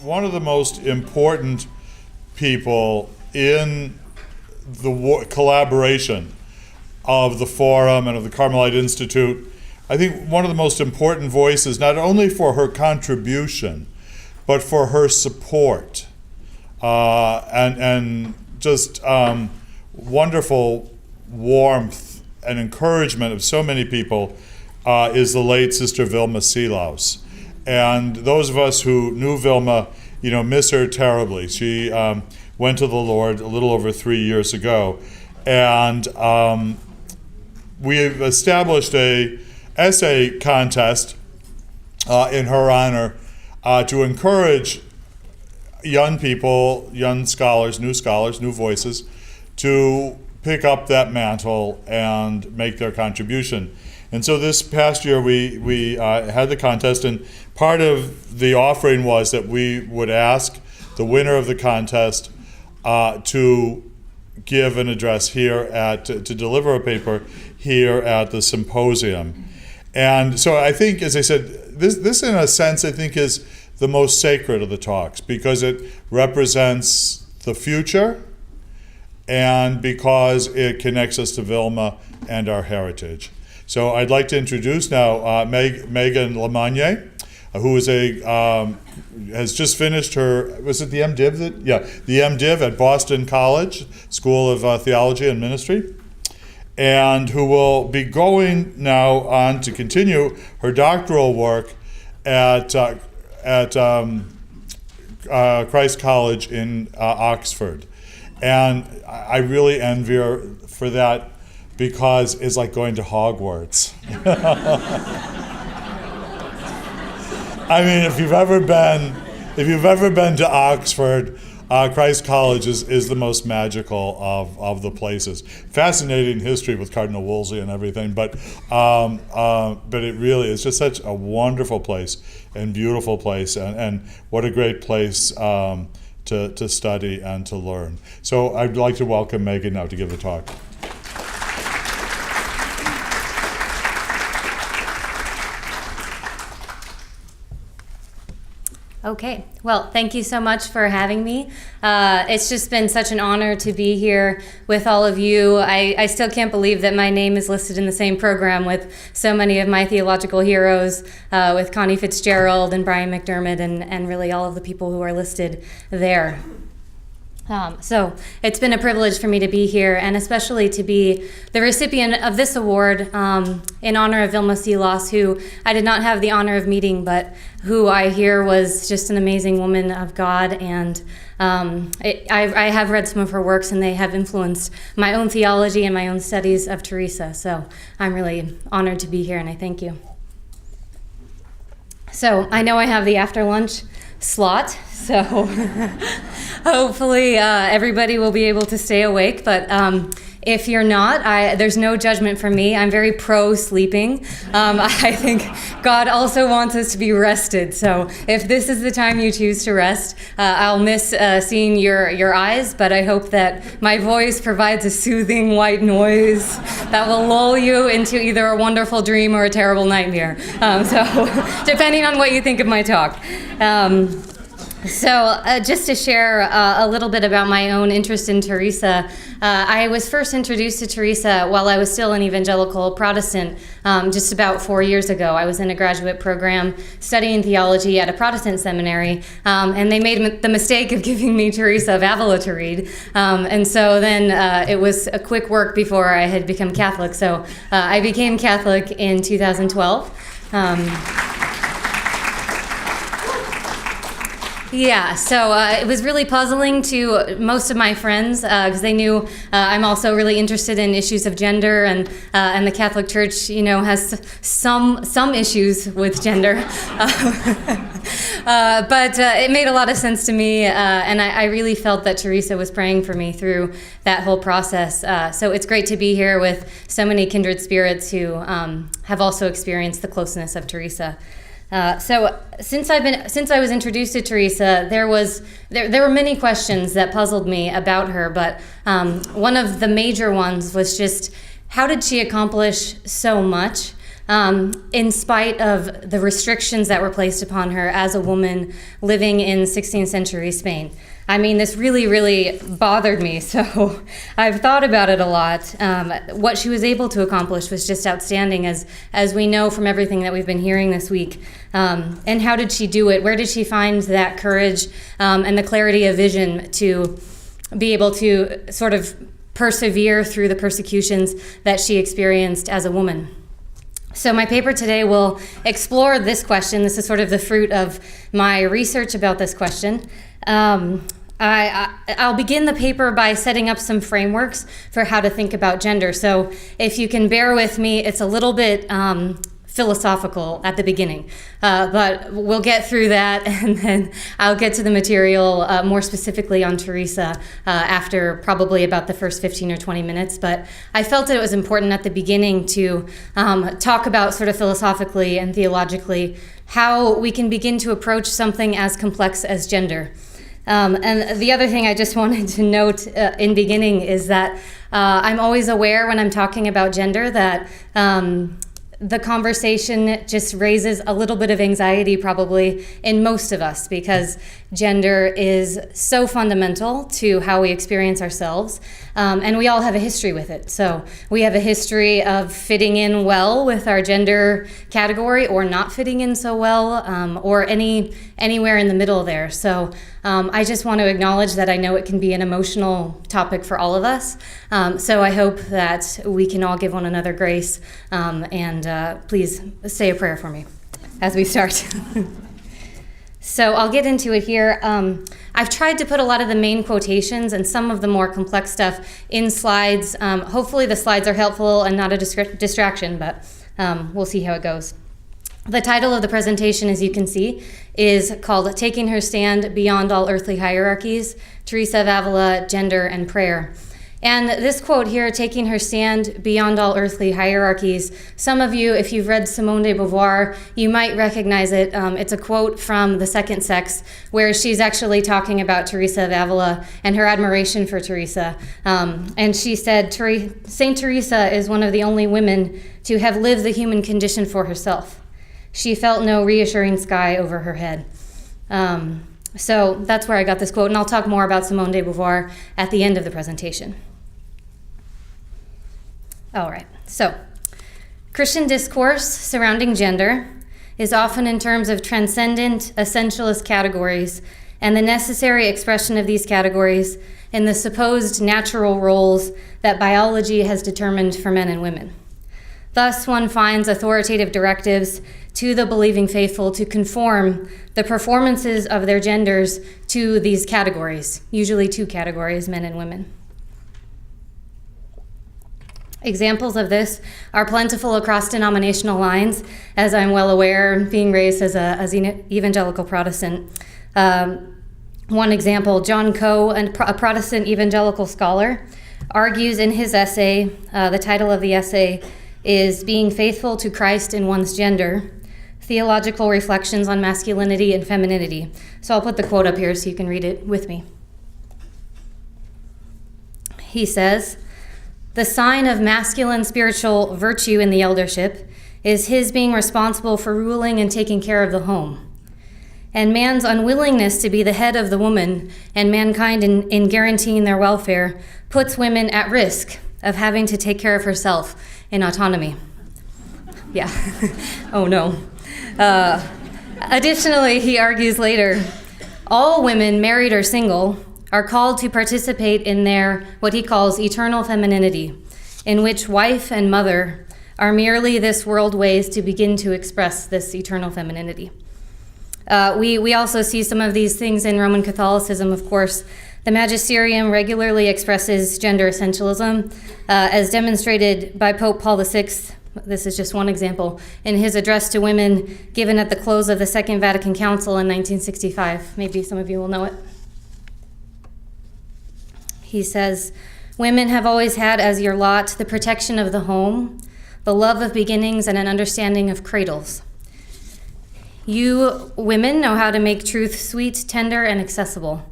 one of the most important people in the collaboration of the Forum and of the Carmelite Institute. I think one of the most important voices, not only for her contribution, but for her support and just wonderful warmth and encouragement of so many people is the late Sister Vilma Seelaus. And those of us who knew Vilma, miss her terribly. She went to the Lord a little over 3 years ago, and we've established a essay contest in her honor to encourage young people, young scholars, new voices, to pick up that mantle and make their contribution. And so this past year we had the contest, and part of the offering was that we would ask the winner of the contest to give an address here to deliver a paper here at the symposium. And so I think, as I said, this in a sense I think is the most sacred of the talks, because it represents the future and because it connects us to Vilma and our heritage. So I'd like to introduce now Megan Loumagne, who is has just finished her, was it the MDiv? The MDiv at Boston College, School of Theology and Ministry, and who will be going now on to continue her doctoral work at Christ College in Oxford. And I really envy her for that, because it's like going to Hogwarts. I mean, if you've ever been to Oxford, Christ College is the most magical of the places. Fascinating history with Cardinal Wolsey and everything, but it really is just such a wonderful place and beautiful place, and what a great place to study and to learn. So I'd like to welcome Megan now to give the talk. Okay, well, thank you so much for having me. It's just been such an honor to be here with all of you. I still can't believe that my name is listed in the same program with so many of my theological heroes, with Connie Fitzgerald and Brian McDermott and really all of the people who are listed there. So it's been a privilege for me to be here, and especially to be the recipient of this award in honor of Vilma Seelaus, who I did not have the honor of meeting, but who I hear was just an amazing woman of God. And I have read some of her works, and they have influenced my own theology and my own studies of Teresa. So I'm really honored to be here, and I thank you. So I know I have the after lunch slot, so hopefully everybody will be able to stay awake, but if you're not, there's no judgment from me. I'm very pro sleeping. I think God also wants us to be rested, so if this is the time you choose to rest, I'll miss seeing your eyes, but I hope that my voice provides a soothing white noise that will lull you into either a wonderful dream or a terrible nightmare. So depending on what you think of my talk. So just to share a little bit about my own interest in Teresa, I was first introduced to Teresa while I was still an evangelical Protestant, just about 4 years ago. I was in a graduate program studying theology at a Protestant seminary, and they made the mistake of giving me Teresa of Avila to read. And so then it was a quick work before I had become Catholic. So I became Catholic in 2012. Yeah, so it was really puzzling to most of my friends because they knew I'm also really interested in issues of gender, and the Catholic Church, has some issues with gender, but it made a lot of sense to me, and I really felt that Teresa was praying for me through that whole process. So it's great to be here with so many kindred spirits who have also experienced the closeness of Teresa. So since I was introduced to Teresa, there were many questions that puzzled me about her, but one of the major ones was just, how did she accomplish so much? in spite of the restrictions that were placed upon her as a woman living in 16th century Spain. I mean, this really, really bothered me, so I've thought about it a lot. What she was able to accomplish was just outstanding, as we know from everything that we've been hearing this week. And how did she do it? Where did she find that courage and the clarity of vision to be able to sort of persevere through the persecutions that she experienced as a woman? So my paper today will explore this question. This is sort of the fruit of my research about this question. I'll begin the paper by setting up some frameworks for how to think about gender. So if you can bear with me, it's a little bit philosophical at the beginning, but we'll get through that, and then I'll get to the material more specifically on Teresa after probably about the first 15 or 20 minutes. But I felt it was important at the beginning to talk about sort of philosophically and theologically how we can begin to approach something as complex as gender. And the other thing I just wanted to note in beginning is that I'm always aware when I'm talking about gender that the conversation just raises a little bit of anxiety probably in most of us, because gender is so fundamental to how we experience ourselves, and we all have a history with it. So we have a history of fitting in well with our gender category, or not fitting in so well, or anywhere in the middle there. So I just want to acknowledge that I know it can be an emotional topic for all of us. So I hope that we can all give one another grace, and please say a prayer for me as we start. So I'll get into it here. I've tried to put a lot of the main quotations and some of the more complex stuff in slides. Hopefully the slides are helpful and not a distraction, but we'll see how it goes. The title of the presentation, as you can see, is called Taking Her Stand Beyond All Earthly Hierarchies, Teresa of Avila, Gender and Prayer. And this quote here, taking her stand beyond all earthly hierarchies, some of you, if you've read Simone De Beauvoir, you might recognize it. It's a quote from The Second Sex, where she's actually talking about Teresa of Avila and her admiration for Teresa. And she said, Saint Teresa is one of the only women to have lived the human condition for herself. She felt no reassuring sky over her head. So that's where I got this quote, and I'll talk more about Simone de Beauvoir at the end of the presentation. All right, so Christian discourse surrounding gender is often in terms of transcendent, essentialist categories and the necessary expression of these categories in the supposed natural roles that biology has determined for men and women. Thus, one finds authoritative directives to the believing faithful to conform the performances of their genders to these categories, usually two categories, men and women. Examples of this are plentiful across denominational lines, as I'm well aware, being raised as an evangelical Protestant. One example, John Coe, a Protestant evangelical scholar, argues in his essay, the title of the essay is Being Faithful to Christ in One's Gender, Theological Reflections on Masculinity and Femininity. So I'll put the quote up here so you can read it with me. He says, "The sign of masculine spiritual virtue in the eldership is his being responsible for ruling and taking care of the home. And man's unwillingness to be the head of the woman and mankind in guaranteeing their welfare puts women at risk of having to take care of herself in autonomy." Yeah. Oh no. Additionally, he argues later, all women, married or single, are called to participate in their, what he calls, eternal femininity, in which wife and mother are merely this world ways to begin to express this eternal femininity. We also see some of these things in Roman Catholicism, of course. The Magisterium regularly expresses gender essentialism, as demonstrated by Pope Paul VI. This is just one example, in his address to women given at the close of the Second Vatican Council in 1965. Maybe some of you will know it. He says, "Women have always had as your lot the protection of the home, the love of beginnings, and an understanding of cradles. You women know how to make truth sweet, tender, and accessible.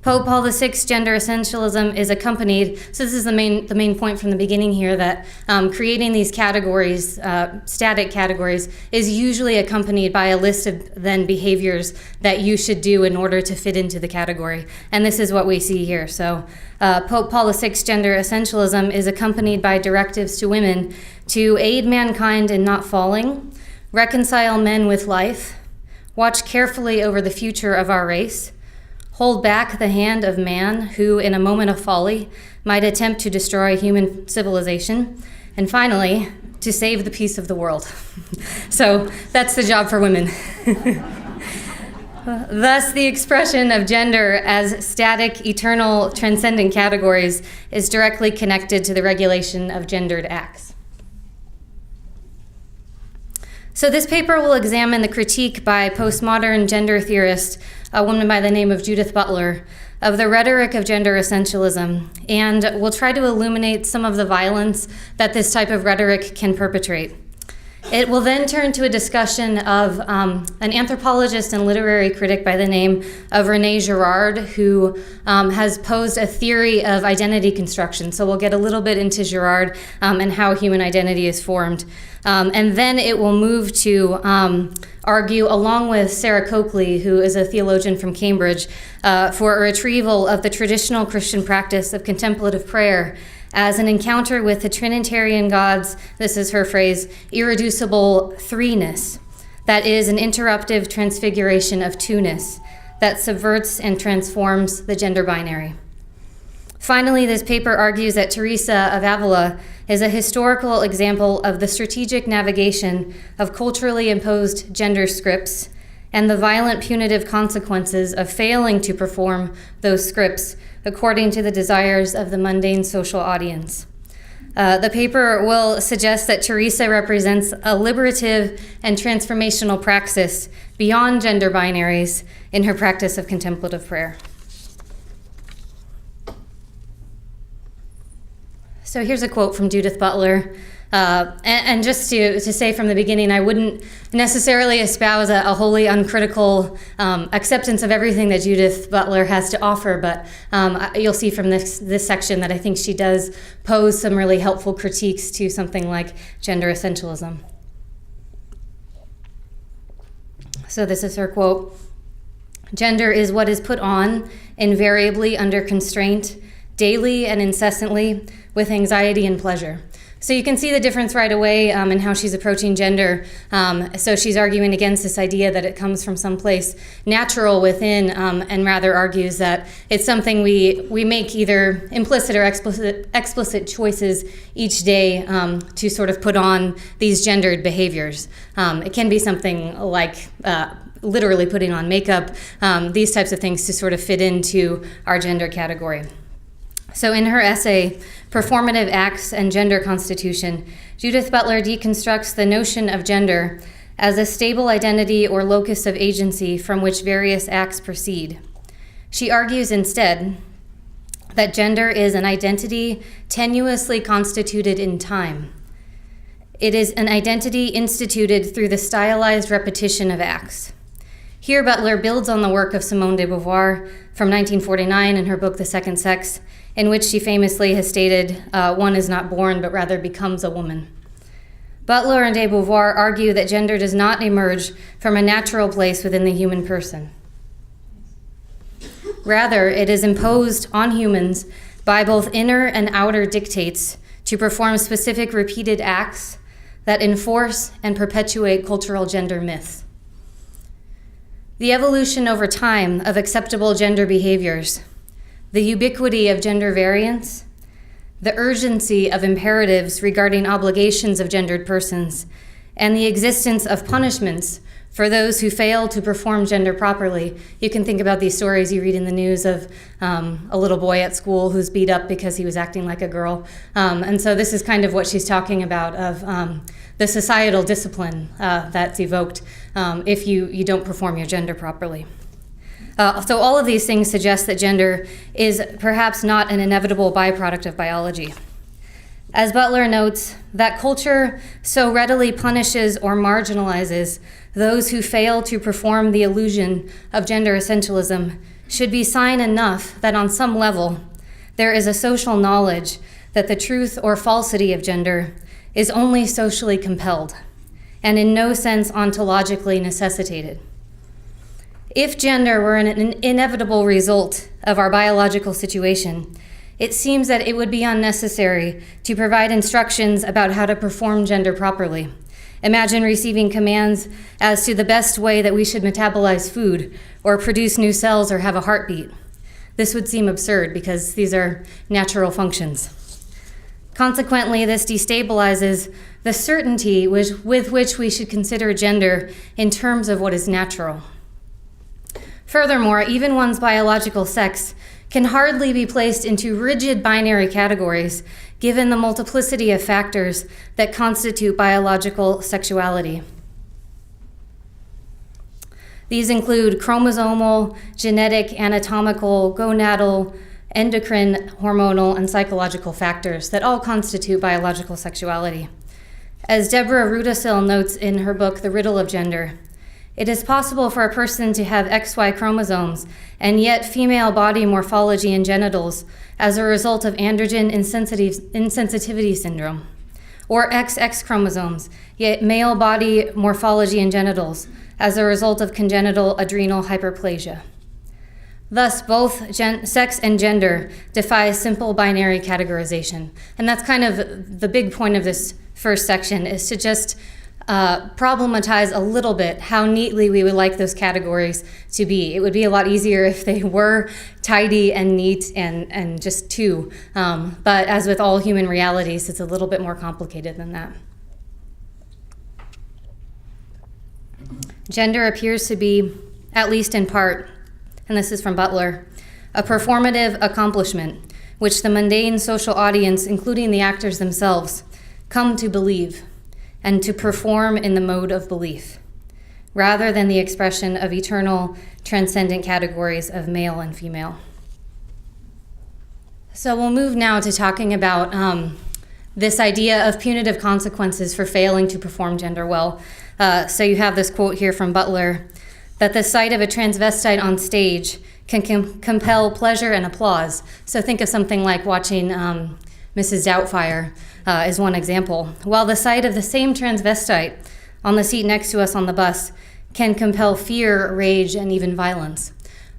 Pope Paul VI gender essentialism is accompanied, so this is the main point from the beginning here, that creating these categories, static categories, is usually accompanied by a list of then behaviors that you should do in order to fit into the category. And this is what we see here. So Pope Paul VI gender essentialism is accompanied by directives to women to aid mankind in not falling, reconcile men with life, watch carefully over the future of our race, hold back the hand of man who, in a moment of folly, might attempt to destroy human civilization, and finally, to save the peace of the world. So that's the job for women. Thus, the expression of gender as static, eternal, transcendent categories is directly connected to the regulation of gendered acts. So this paper will examine the critique by postmodern gender theorist, a woman by the name of Judith Butler, of the rhetoric of gender essentialism, and will try to illuminate some of the violence that this type of rhetoric can perpetrate. It will then turn to a discussion of an anthropologist and literary critic by the name of René Girard, who has posed a theory of identity construction. So we'll get a little bit into Girard and how human identity is formed. And then it will move to argue, along with Sarah Coakley, who is a theologian from Cambridge, for a retrieval of the traditional Christian practice of contemplative prayer as an encounter with the Trinitarian God's, this is her phrase, irreducible threeness, that is an interruptive transfiguration of two-ness that subverts and transforms the gender binary. Finally, this paper argues that Teresa of Avila is a historical example of the strategic navigation of culturally imposed gender scripts and the violent punitive consequences of failing to perform those scripts according to the desires of the mundane social audience. The paper will suggest that Teresa represents a liberative and transformational praxis beyond gender binaries in her practice of contemplative prayer. So here's a quote from Judith Butler. And just to say from the beginning, I wouldn't necessarily espouse a wholly uncritical acceptance of everything that Judith Butler has to offer, but you'll see from this section that I think she does pose some really helpful critiques to something like gender essentialism. So this is her quote. "Gender is what is put on, invariably under constraint, daily and incessantly, with anxiety and pleasure." So you can see the difference right away in how she's approaching gender. So she's arguing against this idea that it comes from someplace natural within, and rather argues that it's something we make either implicit or explicit choices each day to sort of put on these gendered behaviors. It can be something like literally putting on makeup, these types of things to sort of fit into our gender category. So in her essay, Performative Acts and Gender Constitution, Judith Butler deconstructs the notion of gender as a stable identity or locus of agency from which various acts proceed. She argues instead that gender is an identity tenuously constituted in time. It is an identity instituted through the stylized repetition of acts. Here, Butler builds on the work of Simone De Beauvoir from 1949 in her book, The Second Sex, in which she famously has stated, one is not born, but rather becomes a woman. Butler and De Beauvoir argue that gender does not emerge from a natural place within the human person. Rather, it is imposed on humans by both inner and outer dictates to perform specific repeated acts that enforce and perpetuate cultural gender myths. The evolution over time of acceptable gender behaviors, the ubiquity of gender variance, the urgency of imperatives regarding obligations of gendered persons, and the existence of punishments for those who fail to perform gender properly. You can think about these stories you read in the news of a little boy at school who's beat up because he was acting like a girl. And so this is kind of what she's talking about of the societal discipline that's evoked if you don't perform your gender properly. So all of these things suggest that gender is perhaps not an inevitable byproduct of biology. As Butler notes, that culture so readily punishes or marginalizes those who fail to perform the illusion of gender essentialism should be sign enough that on some level there is a social knowledge that the truth or falsity of gender is only socially compelled and in no sense ontologically necessitated. If gender were an inevitable result of our biological situation, it seems that it would be unnecessary to provide instructions about how to perform gender properly. Imagine receiving commands as to the best way that we should metabolize food or produce new cells or have a heartbeat. This would seem absurd because these are natural functions. Consequently, this destabilizes the certainty with which we should consider gender in terms of what is natural. Furthermore, even one's biological sex can hardly be placed into rigid binary categories given the multiplicity of factors that constitute biological sexuality. These include chromosomal, genetic, anatomical, gonadal, endocrine, hormonal, and psychological factors that all constitute biological sexuality. As Deborah Rudisil notes in her book, The Riddle of Gender, it is possible for a person to have XY chromosomes and yet female body morphology and genitals as a result of androgen insensitivity syndrome, or XX chromosomes, yet male body morphology and genitals as a result of congenital adrenal hyperplasia. Thus, both sex and gender defy simple binary categorization. And that's kind of the big point of this first section, is to just problematize a little bit how neatly we would like those categories to be. It would be a lot easier if they were tidy and neat and just two. But as with all human realities, it's a little bit more complicated than that. Gender appears to be, at least in part, and this is from Butler, a performative accomplishment which the mundane social audience, including the actors themselves, come to believe and to perform in the mode of belief, rather than the expression of eternal, transcendent categories of male and female. So we'll move now to talking about this idea of punitive consequences for failing to perform gender well. So you have this quote here from Butler, that the sight of a transvestite on stage can compel pleasure and applause. So think of something like watching Mrs. Doubtfire is one example, while the sight of the same transvestite on the seat next to us on the bus can compel fear, rage, and even violence.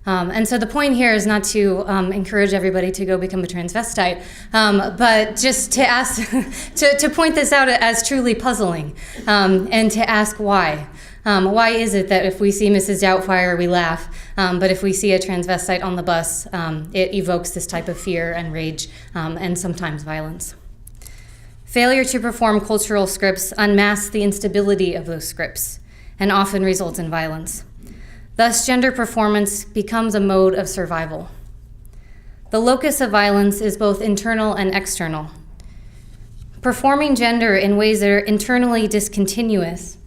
And so the point here is not to encourage everybody to go become a transvestite, but just to ask, to point this out as truly puzzling, and to ask why. Why is it that if we see Mrs. Doubtfire, we laugh, but if we see a transvestite on the bus, it evokes this type of fear and rage, and sometimes violence? Failure to perform cultural scripts unmasks the instability of those scripts and often results in violence. Thus, gender performance becomes a mode of survival. The locus of violence is both internal and external. Performing gender in ways that are internally discontinuous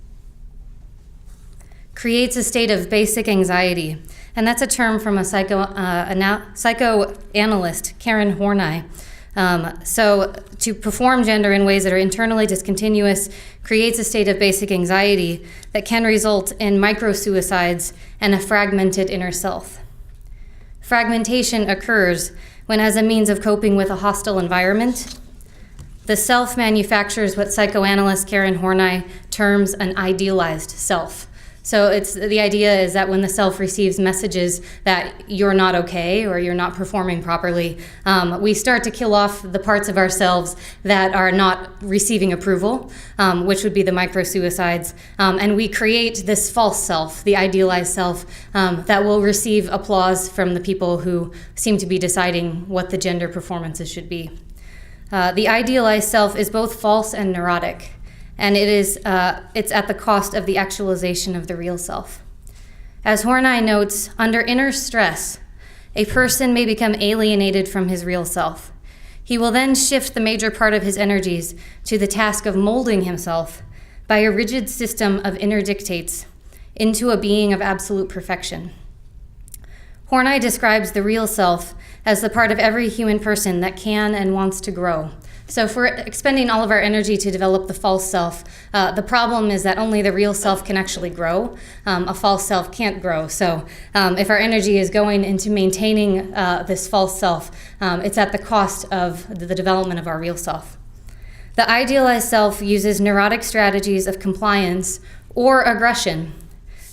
creates a state of basic anxiety, and that's a term from a psychoanalyst, Karen Horney. So to perform gender in ways that are internally discontinuous creates a state of basic anxiety that can result in micro-suicides and a fragmented inner self. Fragmentation occurs when, as a means of coping with a hostile environment, the self manufactures what psychoanalyst Karen Horney terms an idealized self. So the idea is that when the self receives messages that you're not okay or you're not performing properly, we start to kill off the parts of ourselves that are not receiving approval, which would be the micro-suicides, and we create this false self, the idealized self, that will receive applause from the people who seem to be deciding what the gender performances should be. The idealized self is both false and neurotic, and it's at the cost of the actualization of the real self. As Horney notes, under inner stress, a person may become alienated from his real self. He will then shift the major part of his energies to the task of molding himself by a rigid system of inner dictates into a being of absolute perfection. Horney describes the real self as the part of every human person that can and wants to grow. So if we're expending all of our energy to develop the false self, the problem is that only the real self can actually grow. A false self can't grow. So if our energy is going into maintaining this false self, it's at the cost of the development of our real self. The idealized self uses neurotic strategies of compliance or aggression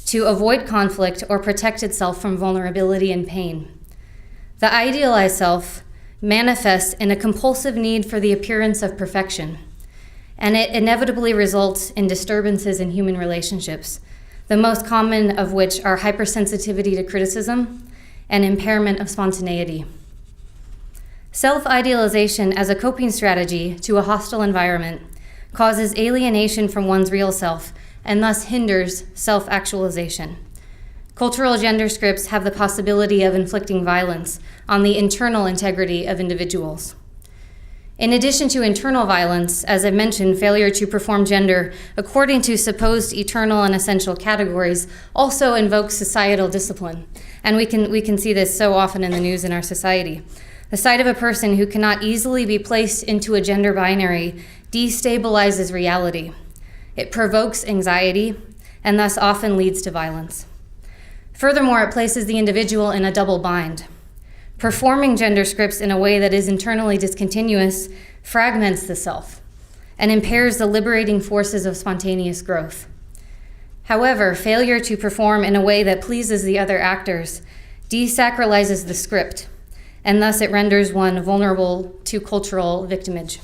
to avoid conflict or protect itself from vulnerability and pain. The idealized self manifests in a compulsive need for the appearance of perfection, and it inevitably results in disturbances in human relationships, the most common of which are hypersensitivity to criticism and impairment of spontaneity. Self-idealization as a coping strategy to a hostile environment causes alienation from one's real self and thus hinders self-actualization. Cultural gender scripts have the possibility of inflicting violence on the internal integrity of individuals. In addition to internal violence, as I mentioned, failure to perform gender according to supposed eternal and essential categories also invokes societal discipline. And we can see this so often in the news in our society. The sight of a person who cannot easily be placed into a gender binary destabilizes reality. It provokes anxiety and thus often leads to violence. Furthermore, it places the individual in a double bind. Performing gender scripts in a way that is internally discontinuous fragments the self and impairs the liberating forces of spontaneous growth. However, failure to perform in a way that pleases the other actors desacralizes the script, and thus it renders one vulnerable to cultural victimage.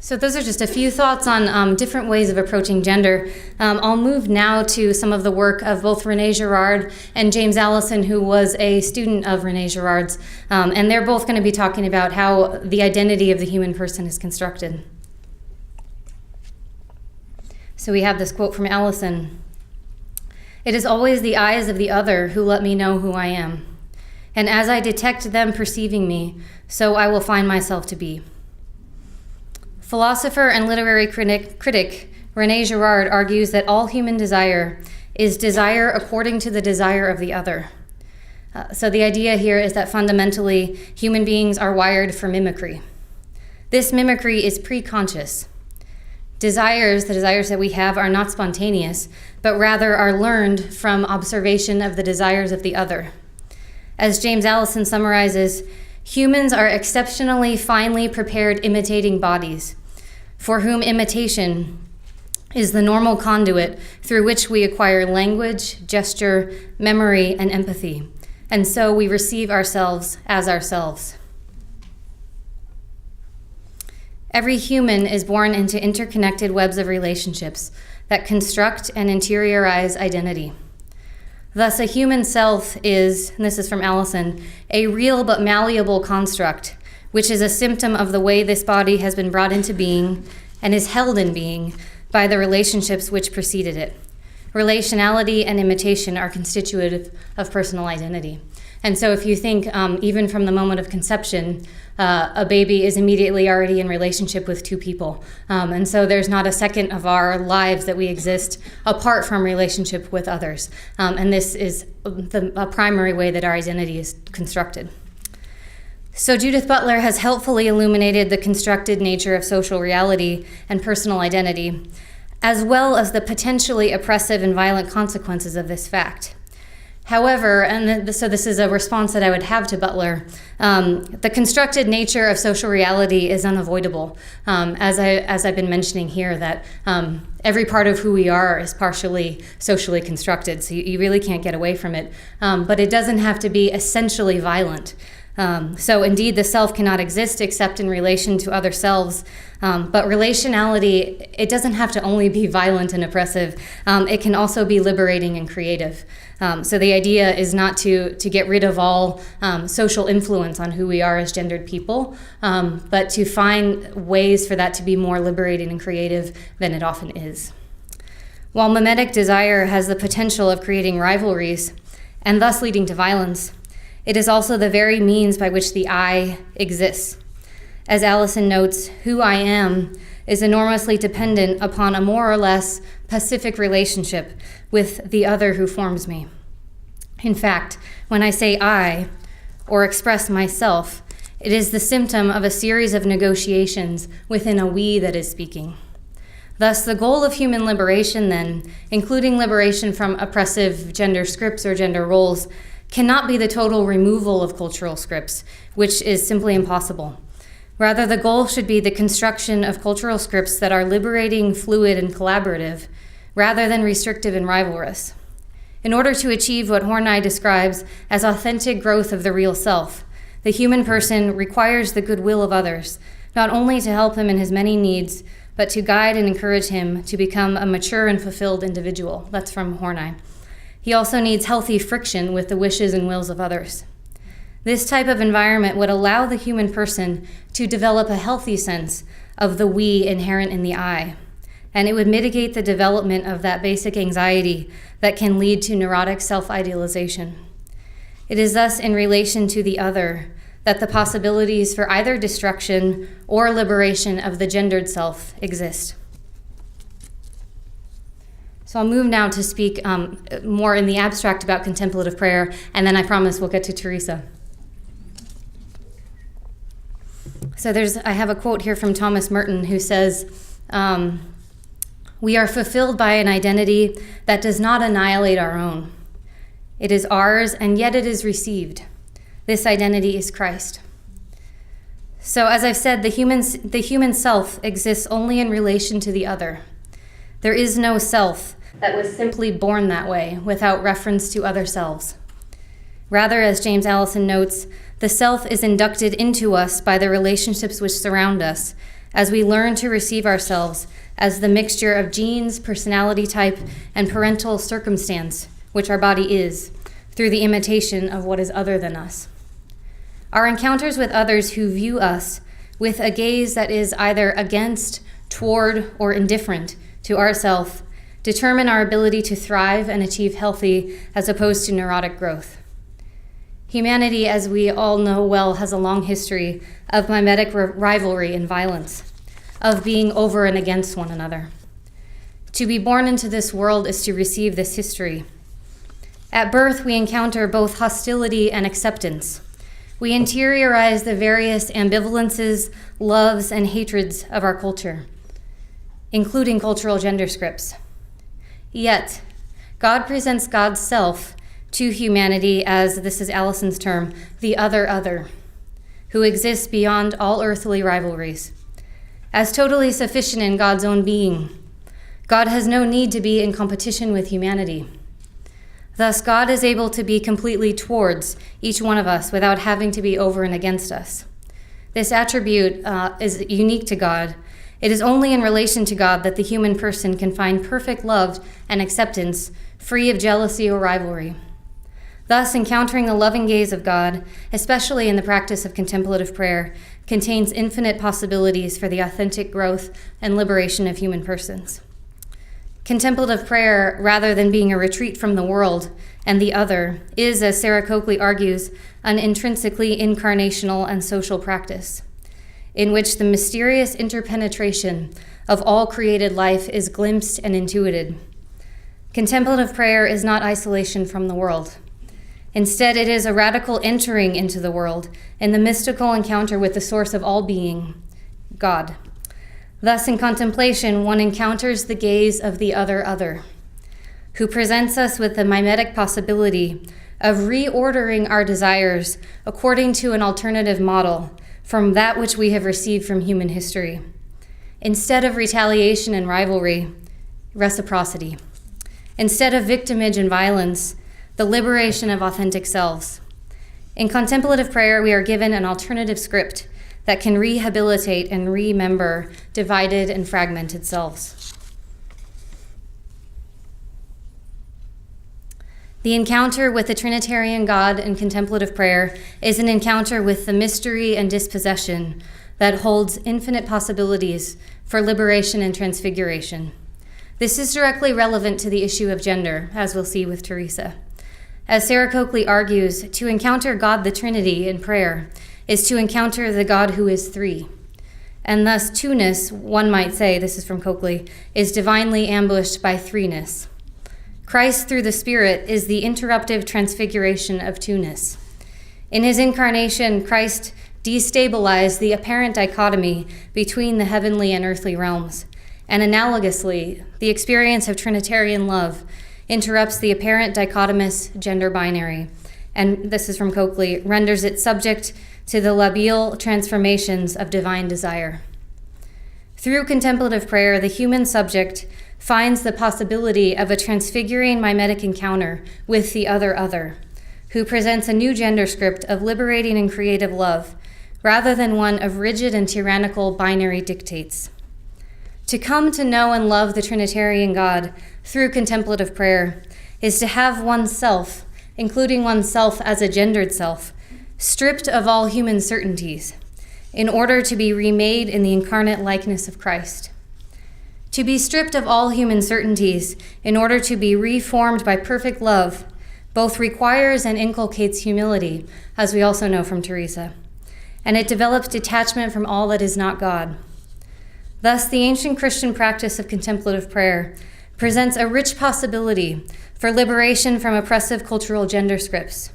So those are just a few thoughts on different ways of approaching gender. I'll move now to some of the work of both René Girard and James Allison, who was a student of René Girard's, and they're both going to be talking about how the identity of the human person is constructed. So we have this quote from Allison. "It is always the eyes of the other who let me know who I am, and as I detect them perceiving me, so I will find myself to be." Philosopher and literary critic René Girard argues that all human desire is desire according to the desire of the other. So the idea here is that fundamentally human beings are wired for mimicry. This mimicry is pre-conscious. The desires that we have are not spontaneous, but rather are learned from observation of the desires of the other. As James Allison summarizes, humans are exceptionally finely prepared imitating bodies, for whom imitation is the normal conduit through which we acquire language, gesture, memory, and empathy. And so we receive ourselves as ourselves. Every human is born into interconnected webs of relationships that construct and interiorize identity. Thus, a human self is, and this is from Allison, a real but malleable construct, which is a symptom of the way this body has been brought into being and is held in being by the relationships which preceded it. Relationality and imitation are constitutive of personal identity. And so if you think, even from the moment of conception, a baby is immediately already in relationship with two people. And so there's not a second of our lives that we exist apart from relationship with others. And this is a primary way that our identity is constructed. So Judith Butler has helpfully illuminated the constructed nature of social reality and personal identity, as well as the potentially oppressive and violent consequences of this fact. However, so this is a response that I would have to Butler, the constructed nature of social reality is unavoidable. As I've been mentioning here, that every part of who we are is partially socially constructed, so you really can't get away from it. But it doesn't have to be essentially violent. So indeed, the self cannot exist except in relation to other selves. But relationality, it doesn't have to only be violent and oppressive. It can also be liberating and creative. So the idea is not to get rid of all social influence on who we are as gendered people, but to find ways for that to be more liberating and creative than it often is. While mimetic desire has the potential of creating rivalries and thus leading to violence, it is also the very means by which the I exists. As Allison notes, who I am is enormously dependent upon a more or less pacific relationship with the other who forms me. In fact, when I say I, or express myself, It is the symptom of a series of negotiations within a we that is speaking. Thus, the goal of human liberation, then, including liberation from oppressive gender scripts or gender roles, cannot be the total removal of cultural scripts, which is simply impossible. Rather, the goal should be the construction of cultural scripts that are liberating, fluid, and collaborative, rather than restrictive and rivalrous. In order to achieve what Horney describes as authentic growth of the real self, the human person requires the goodwill of others, not only to help him in his many needs, but to guide and encourage him to become a mature and fulfilled individual. That's from Horney. He also needs healthy friction with the wishes and wills of others. This type of environment would allow the human person to develop a healthy sense of the we inherent in the I, and it would mitigate the development of that basic anxiety that can lead to neurotic self-idealization. It is thus in relation to the other that the possibilities for either destruction or liberation of the gendered self exist. So I'll move now to speak more in the abstract about contemplative prayer, and then I promise we'll get to Teresa. So I have a quote here from Thomas Merton who says, "We are fulfilled by an identity that does not annihilate our own. It is ours, and yet it is received. This identity is Christ." So as I've said, the human self exists only in relation to the other. There is no self that was simply born that way without reference to other selves. Rather, as James Allison notes, the self is inducted into us by the relationships which surround us as we learn to receive ourselves as the mixture of genes, personality type, and parental circumstance, which our body is, through the imitation of what is other than us. Our encounters with others who view us with a gaze that is either against, toward, or indifferent to ourself determine our ability to thrive and achieve healthy as opposed to neurotic growth. Humanity, as we all know well, has a long history of mimetic rivalry and violence, of being over and against one another. To be born into this world is to receive this history. At birth, we encounter both hostility and acceptance. We interiorize the various ambivalences, loves, and hatreds of our culture, including cultural gender scripts. Yet, God presents God's self to humanity as, this is Allison's term, the other, who exists beyond all earthly rivalries. As totally sufficient in God's own being, God has no need to be in competition with humanity. Thus, God is able to be completely towards each one of us without having to be over and against us. This attribute is unique to God. It is only in relation to God that the human person can find perfect love and acceptance, free of jealousy or rivalry. Thus, encountering the loving gaze of God, especially in the practice of contemplative prayer, contains infinite possibilities for the authentic growth and liberation of human persons. Contemplative prayer, rather than being a retreat from the world and the other, is, as Sarah Coakley argues, an intrinsically incarnational and social practice, in which the mysterious interpenetration of all created life is glimpsed and intuited. Contemplative prayer is not isolation from the world. Instead, it is a radical entering into the world in the mystical encounter with the source of all being, God. Thus, in contemplation, one encounters the gaze of the other, who presents us with the mimetic possibility of reordering our desires according to an alternative model from that which we have received from human history. Instead of retaliation and rivalry, reciprocity. Instead of victimage and violence, the liberation of authentic selves. In contemplative prayer, we are given an alternative script that can rehabilitate and remember divided and fragmented selves. The encounter with the Trinitarian God in contemplative prayer is an encounter with the mystery and dispossession that holds infinite possibilities for liberation and transfiguration. This is directly relevant to the issue of gender, as we'll see with Teresa. As Sarah Coakley argues, to encounter God the Trinity in prayer is to encounter the God who is three. And thus two-ness, one might say, this is from Coakley, is divinely ambushed by threeness. Christ through the Spirit is the interruptive transfiguration of two-ness. In his incarnation, Christ destabilize the apparent dichotomy between the heavenly and earthly realms. And analogously, the experience of Trinitarian love interrupts the apparent dichotomous gender binary, and this is from Coakley, renders it subject to the labial transformations of divine desire. Through contemplative prayer, the human subject finds the possibility of a transfiguring mimetic encounter with the other, who presents a new gender script of liberating and creative love, rather than one of rigid and tyrannical binary dictates. To come to know and love the Trinitarian God through contemplative prayer is to have oneself, including oneself as a gendered self, stripped of all human certainties, in order to be remade in the incarnate likeness of Christ. To be stripped of all human certainties in order to be reformed by perfect love both requires and inculcates humility, as we also know from Teresa, and it develops detachment from all that is not God. Thus, the ancient Christian practice of contemplative prayer presents a rich possibility for liberation from oppressive cultural gender scripts.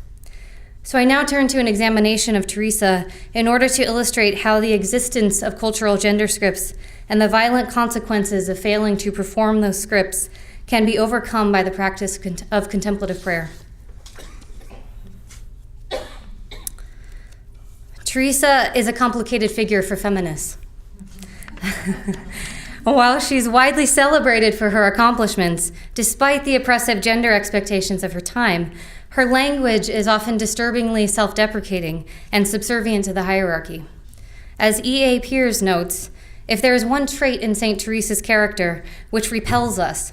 So I now turn to an examination of Teresa in order to illustrate how the existence of cultural gender scripts and the violent consequences of failing to perform those scripts can be overcome by the practice of contemplative prayer. Teresa is a complicated figure for feminists. While she's widely celebrated for her accomplishments, despite the oppressive gender expectations of her time, her language is often disturbingly self-deprecating and subservient to the hierarchy. As E.A. Pearce notes, if there is one trait in St. Teresa's character which repels us,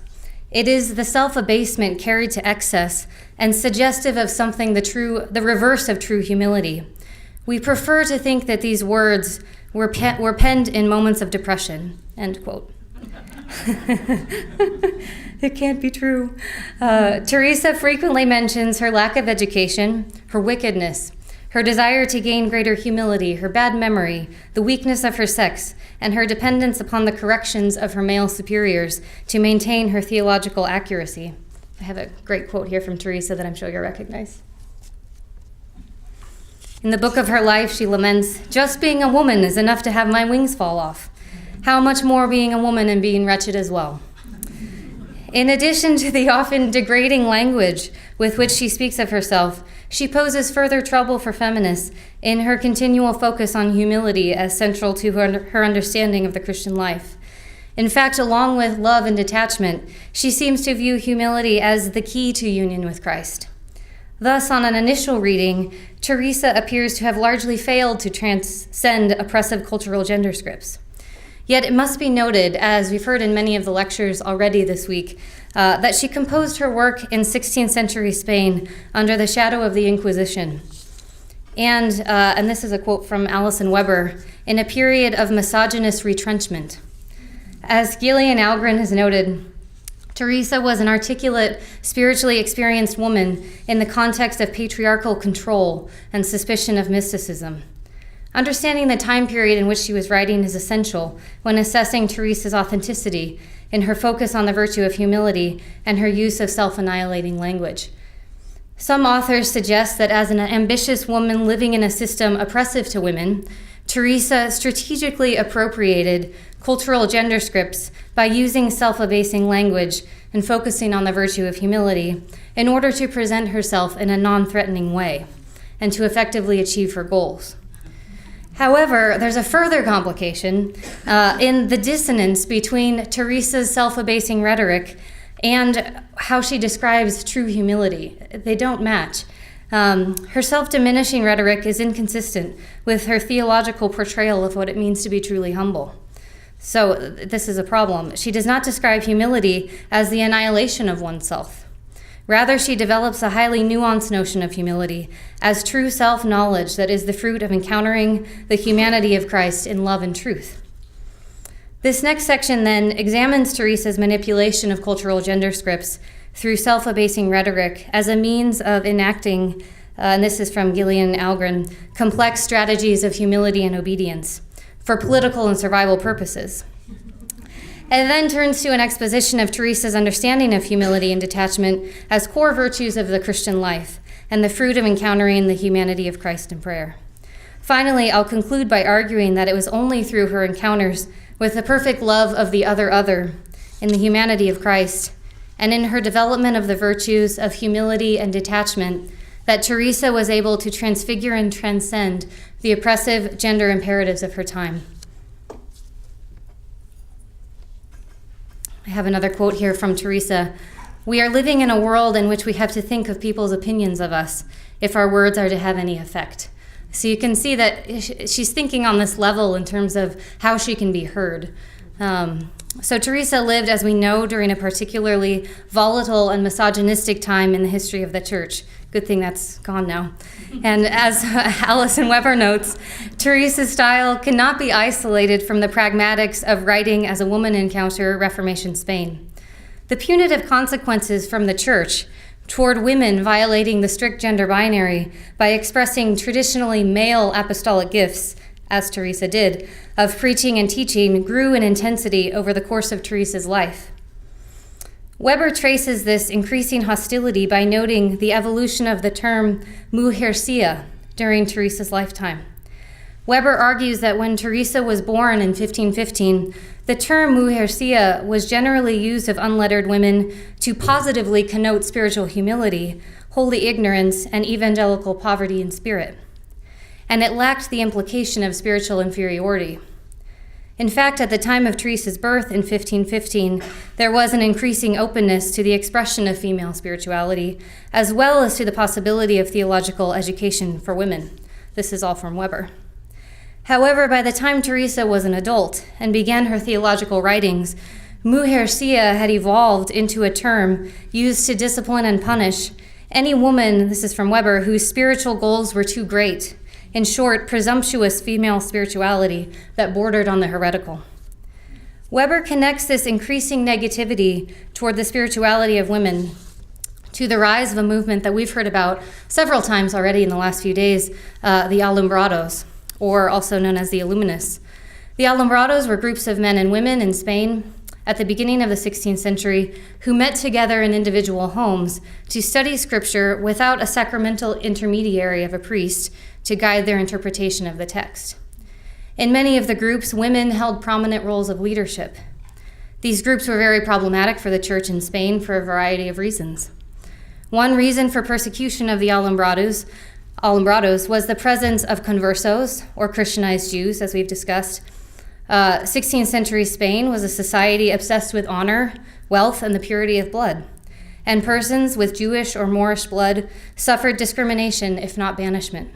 it is the self-abasement carried to excess and suggestive of something the reverse of true humility. We prefer to think that these words were penned in moments of depression, end quote. It can't be true. Teresa frequently mentions her lack of education, her wickedness, her desire to gain greater humility, her bad memory, the weakness of her sex, and her dependence upon the corrections of her male superiors to maintain her theological accuracy. I have a great quote here from Teresa that I'm sure you'll recognize. In the book of her life, she laments, "Just being a woman is enough to have my wings fall off. How much more being a woman and being wretched as well." In addition to the often degrading language with which she speaks of herself, she poses further trouble for feminists in her continual focus on humility as central to her understanding of the Christian life. In fact, along with love and detachment, she seems to view humility as the key to union with Christ. Thus, on an initial reading, Teresa appears to have largely failed to transcend oppressive cultural gender scripts. Yet it must be noted, as we've heard in many of the lectures already this week, that she composed her work in 16th century Spain under the shadow of the Inquisition. And this is a quote from Alison Weber, in a period of misogynist retrenchment. As Gillian Algren has noted, Teresa was an articulate, spiritually experienced woman in the context of patriarchal control and suspicion of mysticism. Understanding the time period in which she was writing is essential when assessing Teresa's authenticity in her focus on the virtue of humility and her use of self-annihilating language. Some authors suggest that as an ambitious woman living in a system oppressive to women, Teresa strategically appropriated cultural gender scripts by using self-abasing language and focusing on the virtue of humility in order to present herself in a non-threatening way and to effectively achieve her goals. However, there's a further complication in the dissonance between Teresa's self-abasing rhetoric and how she describes true humility. They don't match. Her self-diminishing rhetoric is inconsistent with her theological portrayal of what it means to be truly humble. So this is a problem. She does not describe humility as the annihilation of oneself. Rather, she develops a highly nuanced notion of humility as true self-knowledge that is the fruit of encountering the humanity of Christ in love and truth. This next section then examines Teresa's manipulation of cultural gender scripts through self-abasing rhetoric as a means of enacting, and this is from Gillian Algren, complex strategies of humility and obedience for political and survival purposes. And then turns to an exposition of Teresa's understanding of humility and detachment as core virtues of the Christian life and the fruit of encountering the humanity of Christ in prayer. Finally, I'll conclude by arguing that it was only through her encounters with the perfect love of the other, in the humanity of Christ, and in her development of the virtues of humility and detachment, that Teresa was able to transfigure and transcend the oppressive gender imperatives of her time. I have another quote here from Teresa. "We are living in a world in which we have to think of people's opinions of us if our words are to have any effect." So you can see that she's thinking on this level in terms of how she can be heard. So Teresa lived, as we know, during a particularly volatile and misogynistic time in the history of the church. Good thing that's gone now. And as Alison Weber notes, Teresa's style cannot be isolated from the pragmatics of writing as a woman encounter Reformation Spain. The punitive consequences from the church toward women violating the strict gender binary by expressing traditionally male apostolic gifts, as Teresa did, of preaching and teaching grew in intensity over the course of Teresa's life. Weber traces this increasing hostility by noting the evolution of the term mujercía during Teresa's lifetime. Weber argues that when Teresa was born in 1515, the term mujercía was generally used of unlettered women to positively connote spiritual humility, holy ignorance, and evangelical poverty in spirit. And it lacked the implication of spiritual inferiority. In fact, at the time of Teresa's birth in 1515, there was an increasing openness to the expression of female spirituality, as well as to the possibility of theological education for women. This is all from Weber. However, by the time Teresa was an adult and began her theological writings, mujercía had evolved into a term used to discipline and punish any woman, this is from Weber, whose spiritual goals were too great. In short, presumptuous female spirituality that bordered on the heretical. Weber connects this increasing negativity toward the spirituality of women to the rise of a movement that we've heard about several times already in the last few days, the Alumbrados, or also known as the Aluminous. The Alumbrados were groups of men and women in Spain at the beginning of the 16th century who met together in individual homes to study scripture without a sacramental intermediary of a priest to guide their interpretation of the text. In many of the groups, women held prominent roles of leadership. These groups were very problematic for the church in Spain for a variety of reasons. One reason for persecution of the Alumbrados was the presence of conversos, or Christianized Jews, as we've discussed. 16th century Spain was a society obsessed with honor, wealth, and the purity of blood. And persons with Jewish or Moorish blood suffered discrimination, if not banishment.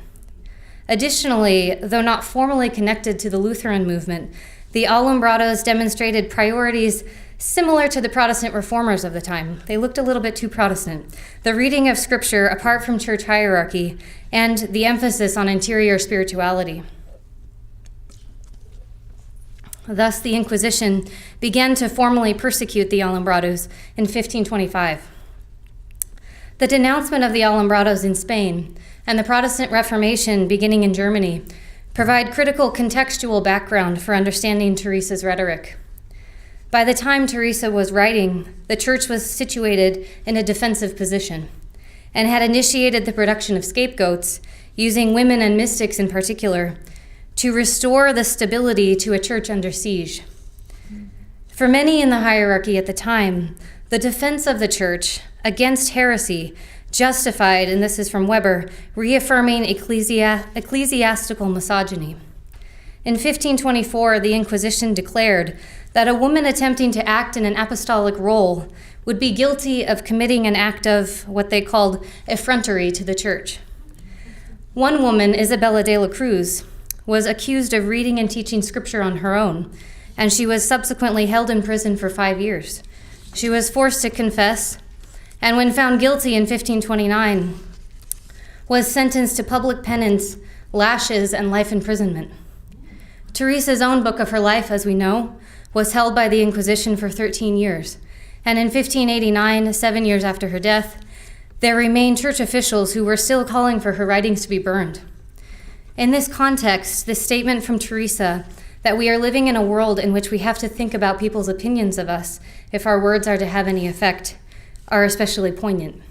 Additionally, though not formally connected to the Lutheran movement, the Alumbrados demonstrated priorities similar to the Protestant reformers of the time. They looked a little bit too Protestant. The reading of scripture apart from church hierarchy and the emphasis on interior spirituality. Thus, the Inquisition began to formally persecute the Alumbrados in 1525. The denouncement of the Alumbrados in Spain and the Protestant Reformation beginning in Germany provide critical contextual background for understanding Teresa's rhetoric. By the time Teresa was writing, the church was situated in a defensive position and had initiated the production of scapegoats, using women and mystics in particular, to restore the stability to a church under siege. For many in the hierarchy at the time, the defense of the church against heresy justified, and this is from Weber, reaffirming ecclesiastical misogyny. In 1524, the Inquisition declared that a woman attempting to act in an apostolic role would be guilty of committing an act of what they called effrontery to the church. One woman, Isabella de la Cruz, was accused of reading and teaching scripture on her own, and she was subsequently held in prison for 5 years. She was forced to confess, and when found guilty in 1529, was sentenced to public penance, lashes, and life imprisonment. Teresa's own book of her life, as we know, was held by the Inquisition for 13 years, and in 1589, 7 years after her death, there remained church officials who were still calling for her writings to be burned. In this context, the statement from Teresa that we are living in a world in which we have to think about people's opinions of us if our words are to have any effect are especially poignant.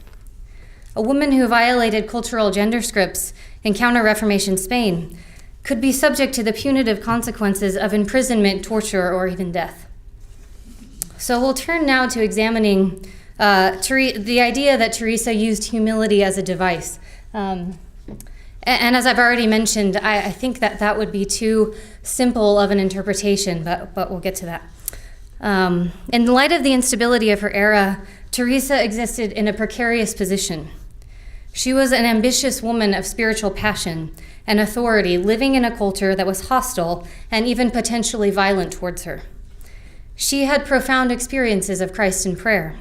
A woman who violated cultural gender scripts in Counter-Reformation Spain could be subject to the punitive consequences of imprisonment, torture, or even death. So we'll turn now to examining the idea that Teresa used humility as a device. And as I've already mentioned, I think that would be too simple of an interpretation, but we'll get to that. In light of the instability of her era, Teresa existed in a precarious position. She was an ambitious woman of spiritual passion and authority, living in a culture that was hostile and even potentially violent towards her. She had profound experiences of Christ in prayer.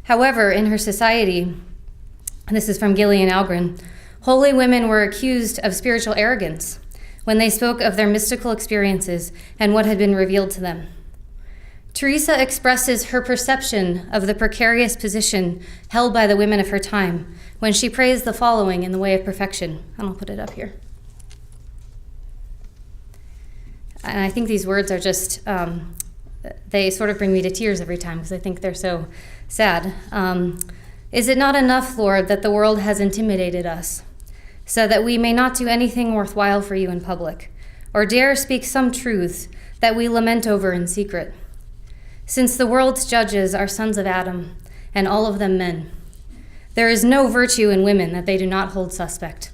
However, in her society, and this is from Gillian Algren, holy women were accused of spiritual arrogance when they spoke of their mystical experiences and what had been revealed to them. Teresa expresses her perception of the precarious position held by the women of her time when she prays the following in the way of perfection. And I'll put it up here. And I think these words are just, they sort of bring me to tears every time because I think they're so sad. Is it not enough, Lord, that the world has intimidated us, so that we may not do anything worthwhile for you in public, or dare speak some truth that we lament over in secret? Since the world's judges are sons of Adam, and all of them men, there is no virtue in women that they do not hold suspect.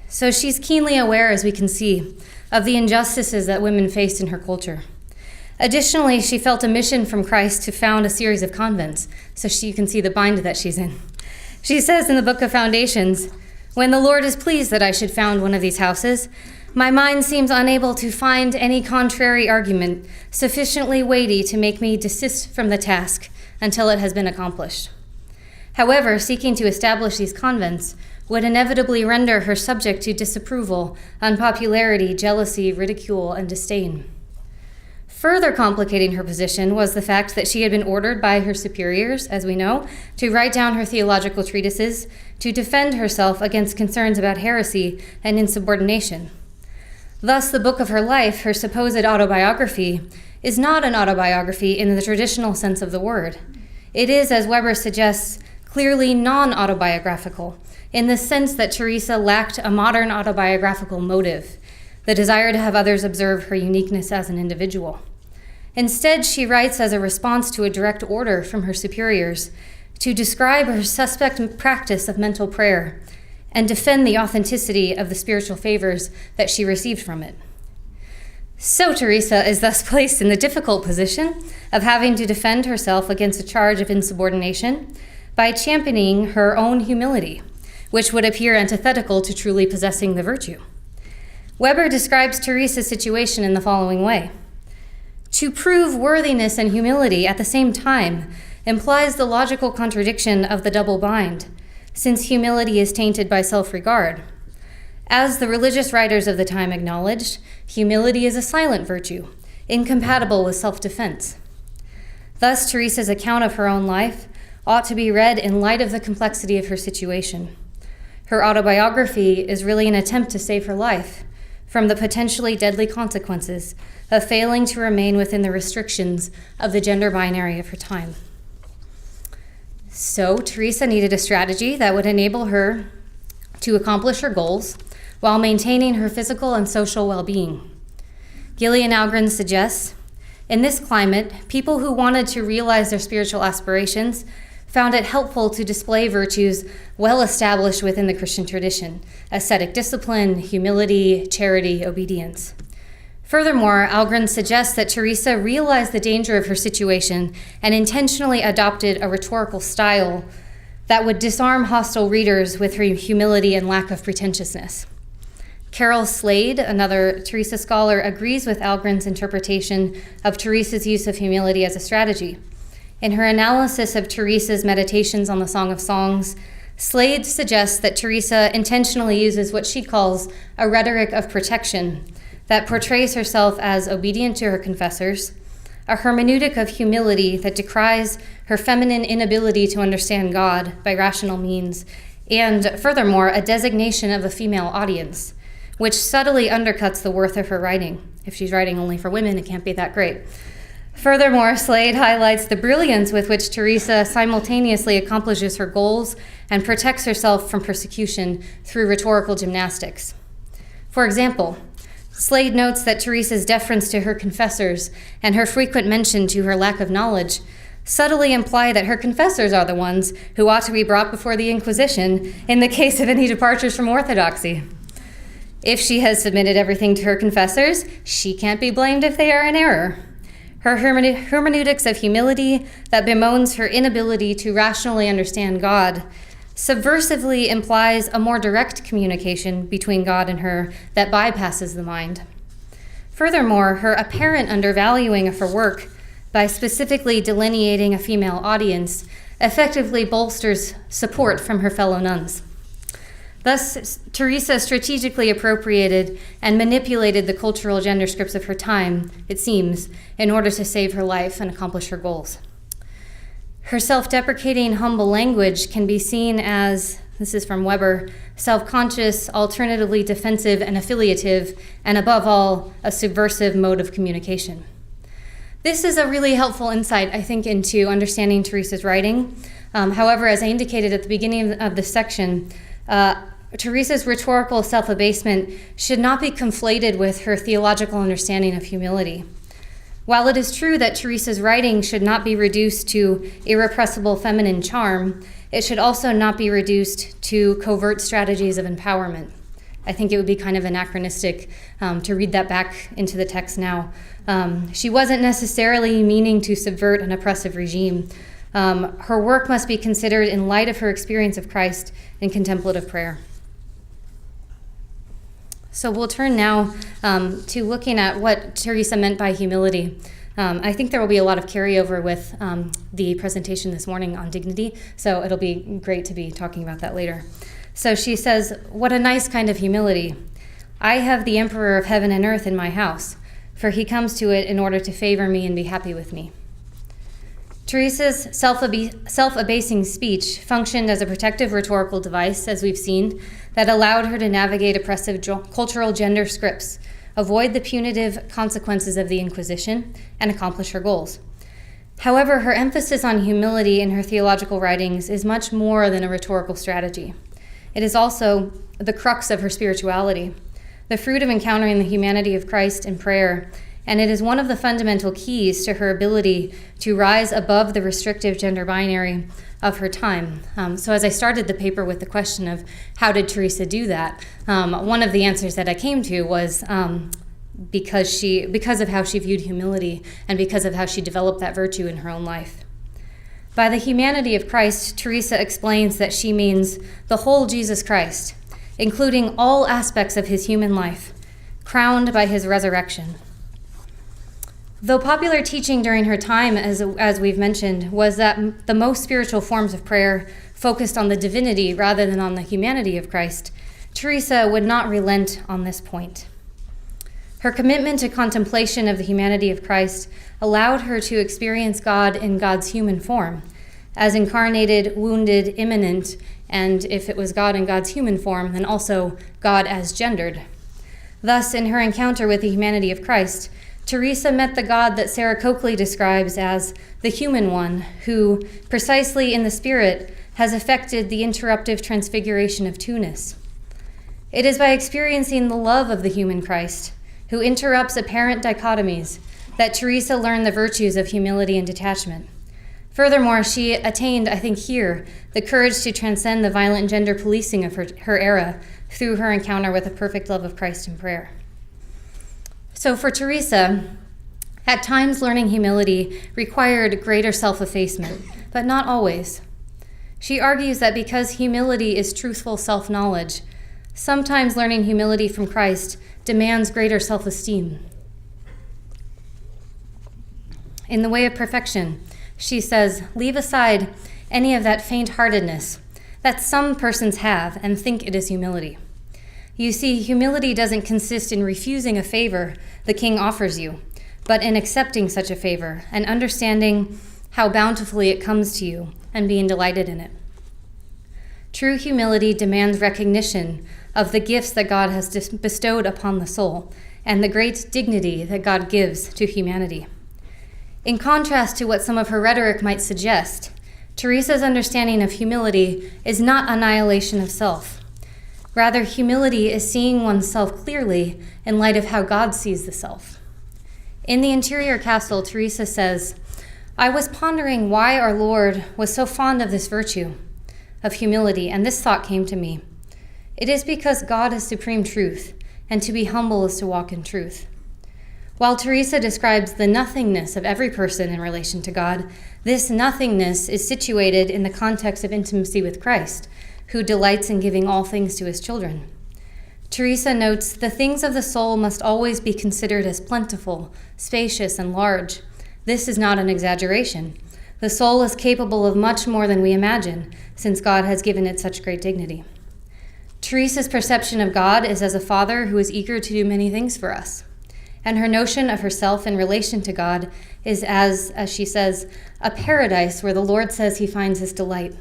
So she's keenly aware, as we can see, of the injustices that women faced in her culture. Additionally, she felt a mission from Christ to found a series of convents, so you can see the bind that she's in. She says in the Book of Foundations, "When the Lord is pleased that I should found one of these houses, my mind seems unable to find any contrary argument sufficiently weighty to make me desist from the task until it has been accomplished." However, seeking to establish these convents would inevitably render her subject to disapproval, unpopularity, jealousy, ridicule, and disdain. Further complicating her position was the fact that she had been ordered by her superiors, as we know, to write down her theological treatises to defend herself against concerns about heresy and insubordination. Thus, the book of her life, her supposed autobiography, is not an autobiography in the traditional sense of the word. It is, as Weber suggests, clearly non-autobiographical, in the sense that Teresa lacked a modern autobiographical motive, the desire to have others observe her uniqueness as an individual. Instead, she writes as a response to a direct order from her superiors to describe her suspect practice of mental prayer and defend the authenticity of the spiritual favors that she received from it. So Teresa is thus placed in the difficult position of having to defend herself against a charge of insubordination by championing her own humility, which would appear antithetical to truly possessing the virtue. Weber describes Teresa's situation in the following way. To prove worthiness and humility at the same time implies the logical contradiction of the double bind, since humility is tainted by self-regard. As the religious writers of the time acknowledged, humility is a silent virtue, incompatible with self-defense. Thus, Teresa's account of her own life ought to be read in light of the complexity of her situation. Her autobiography is really an attempt to save her life from the potentially deadly consequences of failing to remain within the restrictions of the gender binary of her time. So Teresa needed a strategy that would enable her to accomplish her goals while maintaining her physical and social well-being. Gillian Algren suggests, in this climate, people who wanted to realize their spiritual aspirations found it helpful to display virtues well established within the Christian tradition: ascetic discipline, humility, charity, obedience. Furthermore, Algren suggests that Teresa realized the danger of her situation and intentionally adopted a rhetorical style that would disarm hostile readers with her humility and lack of pretentiousness. Carol Slade, another Teresa scholar, agrees with Algren's interpretation of Teresa's use of humility as a strategy. In her analysis of Teresa's meditations on the Song of Songs, Slade suggests that Teresa intentionally uses what she calls a rhetoric of protection that portrays herself as obedient to her confessors, a hermeneutic of humility that decries her feminine inability to understand God by rational means, and furthermore, a designation of a female audience, which subtly undercuts the worth of her writing. If she's writing only for women, it can't be that great. Furthermore, Slade highlights the brilliance with which Teresa simultaneously accomplishes her goals and protects herself from persecution through rhetorical gymnastics. For example, Slade notes that Teresa's deference to her confessors and her frequent mention to her lack of knowledge subtly imply that her confessors are the ones who ought to be brought before the Inquisition in the case of any departures from orthodoxy. If she has submitted everything to her confessors, she can't be blamed if they are in error. Her hermeneutics of humility that bemoans her inability to rationally understand God subversively implies a more direct communication between God and her that bypasses the mind. Furthermore, her apparent undervaluing of her work by specifically delineating a female audience effectively bolsters support from her fellow nuns. Thus, Teresa strategically appropriated and manipulated the cultural gender scripts of her time, it seems, in order to save her life and accomplish her goals. Her self-deprecating, humble language can be seen as, this is from Weber, self-conscious, alternatively defensive and affiliative, and above all, a subversive mode of communication. This is a really helpful insight, I think, into understanding Teresa's writing. However, as I indicated at the beginning of this section, Teresa's rhetorical self-abasement should not be conflated with her theological understanding of humility. While it is true that Teresa's writing should not be reduced to irrepressible feminine charm, it should also not be reduced to covert strategies of empowerment. I think it would be kind of anachronistic to read that back into the text now. She wasn't necessarily meaning to subvert an oppressive regime. Her work must be considered in light of her experience of Christ in contemplative prayer. So we'll turn now to looking at what Teresa meant by humility. I think there will be a lot of carryover with the presentation this morning on dignity, so it'll be great to be talking about that later. So she says, "What a nice kind of humility. I have the Emperor of heaven and earth in my house, for he comes to it in order to favor me and be happy with me." Teresa's self-abasing speech functioned as a protective rhetorical device, as we've seen, that allowed her to navigate oppressive cultural gender scripts, avoid the punitive consequences of the Inquisition, and accomplish her goals. However, her emphasis on humility in her theological writings is much more than a rhetorical strategy. It is also the crux of her spirituality, the fruit of encountering the humanity of Christ in prayer, and it is one of the fundamental keys to her ability to rise above the restrictive gender binary of her time. So as I started the paper with the question of how did Teresa do that, one of the answers that I came to was because of how she viewed humility and because of how she developed that virtue in her own life. By the humanity of Christ, Teresa explains that she means the whole Jesus Christ, including all aspects of his human life, crowned by his resurrection. Though popular teaching during her time, as we've mentioned, was that the most spiritual forms of prayer focused on the divinity rather than on the humanity of Christ, Teresa would not relent on this point. Her commitment to contemplation of the humanity of Christ allowed her to experience God in God's human form, as incarnated, wounded, immanent, and if it was God in God's human form, then also God as gendered. Thus, in her encounter with the humanity of Christ, Teresa met the God that Sarah Coakley describes as the human one, who, precisely in the spirit, has effected the interruptive transfiguration of two-ness. It is by experiencing the love of the human Christ, who interrupts apparent dichotomies, that Teresa learned the virtues of humility and detachment. Furthermore, she attained, I think here, the courage to transcend the violent gender policing of her era through her encounter with the perfect love of Christ in prayer. So for Teresa, at times learning humility required greater self-effacement, but not always. She argues that because humility is truthful self-knowledge, sometimes learning humility from Christ demands greater self-esteem. In the way of perfection, she says, leave aside any of that faint-heartedness that some persons have and think it is humility. You see, humility doesn't consist in refusing a favor the king offers you, but in accepting such a favor and understanding how bountifully it comes to you and being delighted in it. True humility demands recognition of the gifts that God has bestowed upon the soul and the great dignity that God gives to humanity. In contrast to what some of her rhetoric might suggest, Teresa's understanding of humility is not annihilation of self. Rather, humility is seeing oneself clearly in light of how God sees the self. In The Interior Castle, Teresa says, "I was pondering why our Lord was so fond of this virtue, of humility, and this thought came to me. It is because God is supreme truth, and to be humble is to walk in truth." While Teresa describes the nothingness of every person in relation to God, this nothingness is situated in the context of intimacy with Christ, who delights in giving all things to his children. Teresa notes, "The things of the soul must always be considered as plentiful, spacious, and large. This is not an exaggeration. The soul is capable of much more than we imagine, since God has given it such great dignity." Teresa's perception of God is as a father who is eager to do many things for us. And her notion of herself in relation to God is as she says, a paradise where the Lord says he finds his delight.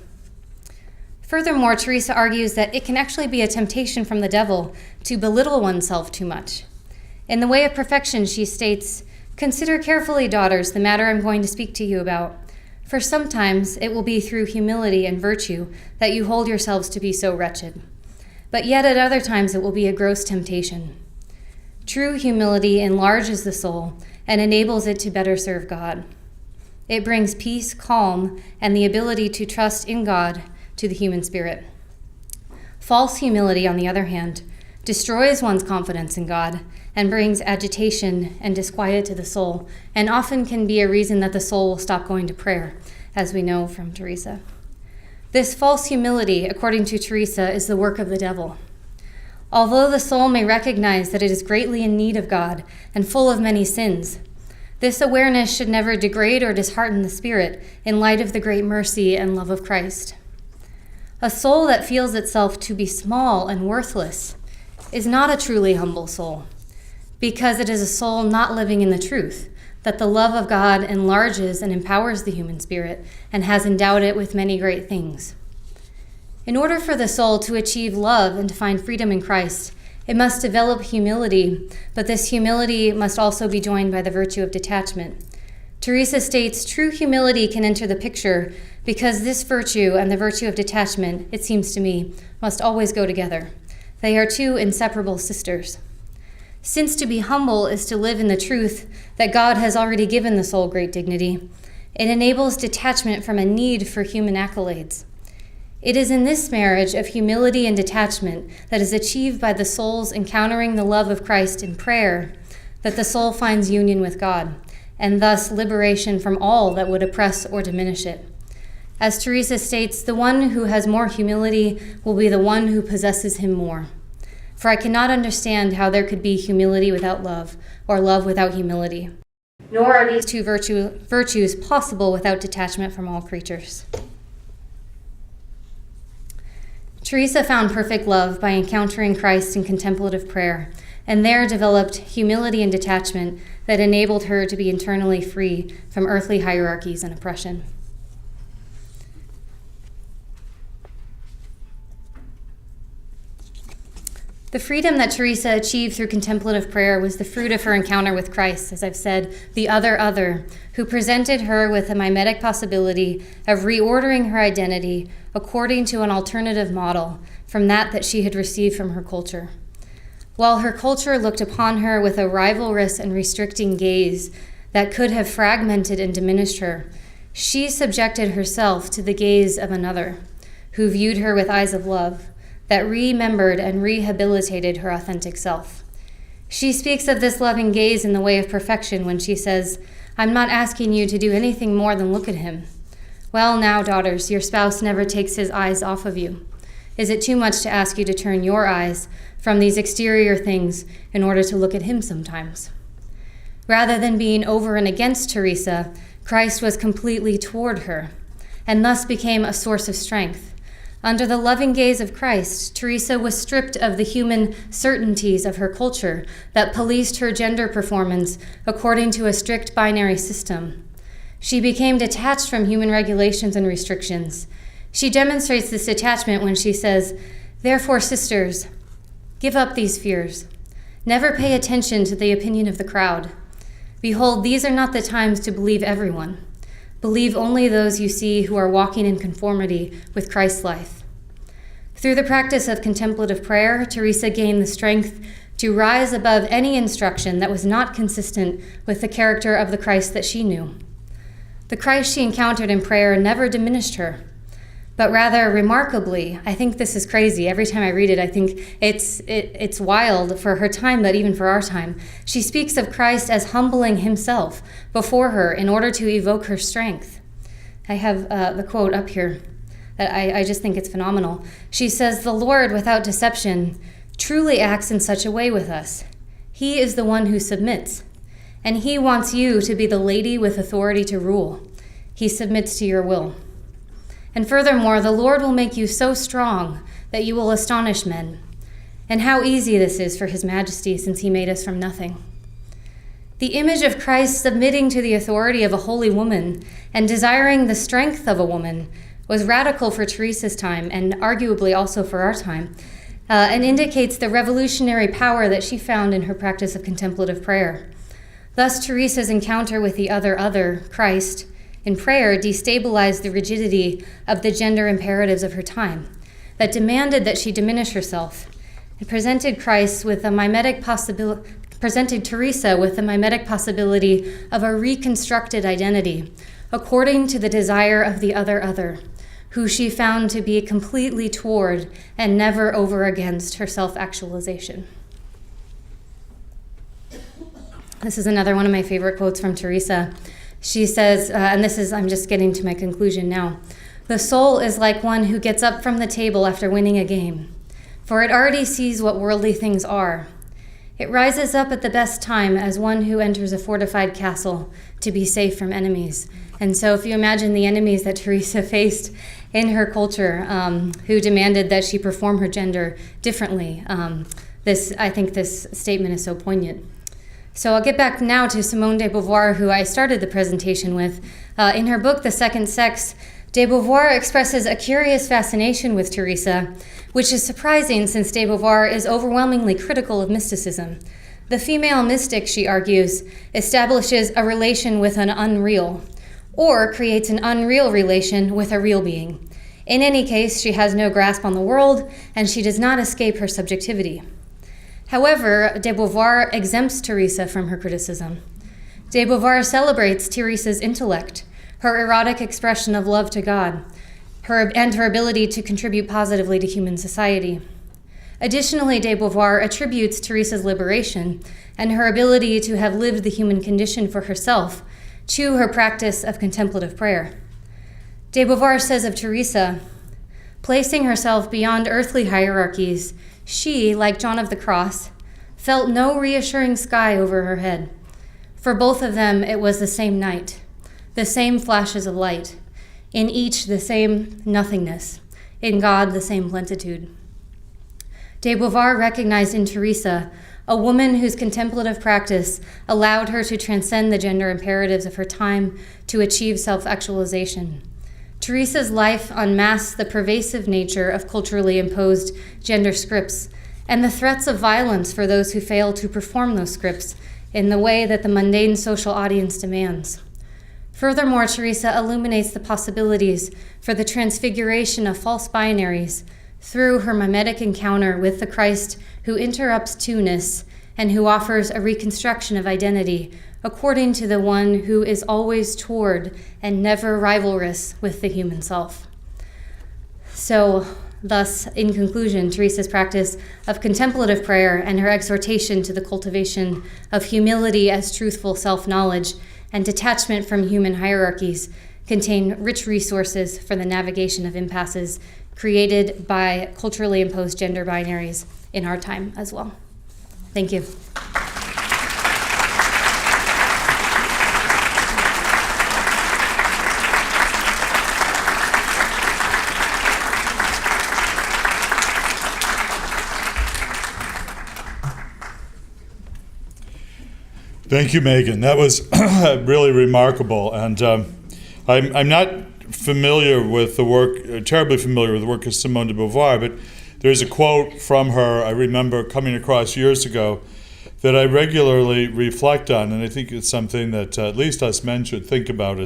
Furthermore, Teresa argues that it can actually be a temptation from the devil to belittle oneself too much. In The Way of Perfection, she states, "Consider carefully, daughters, the matter I'm going to speak to you about. For sometimes it will be through humility and virtue that you hold yourselves to be so wretched. But yet at other times it will be a gross temptation. True humility enlarges the soul and enables it to better serve God. It brings peace, calm, and the ability to trust in God to the human spirit. False humility, on the other hand, destroys one's confidence in God and brings agitation and disquiet to the soul, and often can be a reason that the soul will stop going to prayer, as we know from Teresa. This false humility, according to Teresa, is the work of the devil. Although the soul may recognize that it is greatly in need of God and full of many sins, this awareness should never degrade or dishearten the spirit in light of the great mercy and love of Christ. A soul that feels itself to be small and worthless is not a truly humble soul, because it is a soul not living in the truth, that the love of God enlarges and empowers the human spirit and has endowed it with many great things. In order for the soul to achieve love and to find freedom in Christ, it must develop humility, but this humility must also be joined by the virtue of detachment. Teresa states, "True humility can enter the picture because this virtue and the virtue of detachment, it seems to me, must always go together. They are two inseparable sisters. Since to be humble is to live in the truth that God has already given the soul great dignity, it enables detachment from a need for human accolades. It is in this marriage of humility and detachment that is achieved by the soul's encountering the love of Christ in prayer that the soul finds union with God, and thus liberation from all that would oppress or diminish it. As Teresa states, the one who has more humility will be the one who possesses him more. For I cannot understand how there could be humility without love, or love without humility. Nor are these two virtues possible without detachment from all creatures." Teresa found perfect love by encountering Christ in contemplative prayer, and there developed humility and detachment that enabled her to be internally free from earthly hierarchies and oppression. The freedom that Teresa achieved through contemplative prayer was the fruit of her encounter with Christ, as I've said, the other, who presented her with a mimetic possibility of reordering her identity according to an alternative model from that she had received from her culture. While her culture looked upon her with a rivalrous and restricting gaze that could have fragmented and diminished her, she subjected herself to the gaze of another, who viewed her with eyes of love, that remembered and rehabilitated her authentic self. She speaks of this loving gaze in The Way of Perfection when she says, "I'm not asking you to do anything more than look at him. Well, now, daughters, your spouse never takes his eyes off of you. Is it too much to ask you to turn your eyes from these exterior things in order to look at him sometimes?" Rather than being over and against Teresa, Christ was completely toward her, and thus became a source of strength. Under the loving gaze of Christ, Teresa was stripped of the human certainties of her culture that policed her gender performance according to a strict binary system. She became detached from human regulations and restrictions. She demonstrates this detachment when she says, "Therefore, sisters, give up these fears. Never pay attention to the opinion of the crowd. Behold, these are not the times to believe everyone. Believe only those you see who are walking in conformity with Christ's life. Through the practice of contemplative prayer, Teresa gained the strength to rise above any instruction that was not consistent with the character of the Christ that she knew. The Christ she encountered in prayer never diminished her, but rather, remarkably, I think this is crazy. Every time I read it, I think it's wild for her time, but even for our time. She speaks of Christ as humbling himself before her in order to evoke her strength. I have the quote up here that I just think it's phenomenal. She says, "The Lord, without deception, truly acts in such a way with us. He is the one who submits, and he wants you to be the lady with authority to rule. He submits to your will. And furthermore, the Lord will make you so strong that you will astonish men. And how easy this is for his majesty, since he made us from nothing." The image of Christ submitting to the authority of a holy woman and desiring the strength of a woman was radical for Teresa's time and arguably also for our time, and indicates the revolutionary power that she found in her practice of contemplative prayer. Thus, Teresa's encounter with the other, Christ, in prayer destabilized the rigidity of the gender imperatives of her time that demanded that she diminish herself, and presented Teresa with the mimetic possibility of a reconstructed identity according to the desire of the other, who she found to be completely toward and never over against her self-actualization. This is another one of my favorite quotes from Teresa. She says, I'm just getting to my conclusion now, "The soul is like one who gets up from the table after winning a game, for it already sees what worldly things are. It rises up at the best time as one who enters a fortified castle to be safe from enemies." And so if you imagine the enemies that Teresa faced in her culture, who demanded that she perform her gender differently, I think this statement is so poignant. So I'll get back now to Simone De Beauvoir, who I started the presentation with. In her book, The Second Sex, De Beauvoir expresses a curious fascination with Teresa, which is surprising since De Beauvoir is overwhelmingly critical of mysticism. The female mystic, she argues, establishes a relation with an unreal, or creates an unreal relation with a real being. In any case, she has no grasp on the world, and she does not escape her subjectivity. However, De Beauvoir exempts Teresa from her criticism. De Beauvoir celebrates Teresa's intellect, her erotic expression of love to God, and her ability to contribute positively to human society. Additionally, De Beauvoir attributes Teresa's liberation and her ability to have lived the human condition for herself to her practice of contemplative prayer. De Beauvoir says of Teresa, "Placing herself beyond earthly hierarchies, she, like John of the Cross, felt no reassuring sky over her head. For both of them, it was the same night, the same flashes of light, in each the same nothingness, in God the same plenitude." De Beauvoir recognized in Teresa a woman whose contemplative practice allowed her to transcend the gender imperatives of her time to achieve self-actualization. Teresa's life unmasks the pervasive nature of culturally imposed gender scripts and the threats of violence for those who fail to perform those scripts in the way that the mundane social audience demands. Furthermore, Teresa illuminates the possibilities for the transfiguration of false binaries through her mimetic encounter with the Christ who interrupts two-ness and who offers a reconstruction of identity according to the one who is always toward and never rivalrous with the human self. So, thus, in conclusion, Teresa's practice of contemplative prayer and her exhortation to the cultivation of humility as truthful self-knowledge and detachment from human hierarchies contain rich resources for the navigation of impasses created by culturally imposed gender binaries in our time as well. Thank you. Thank you, Megan. That was really remarkable. And I'm not familiar with the work, terribly familiar with the work of Simone de Beauvoir, but there's a quote from her I remember coming across years ago that I regularly reflect on, and I think it's something that at least us men should think about.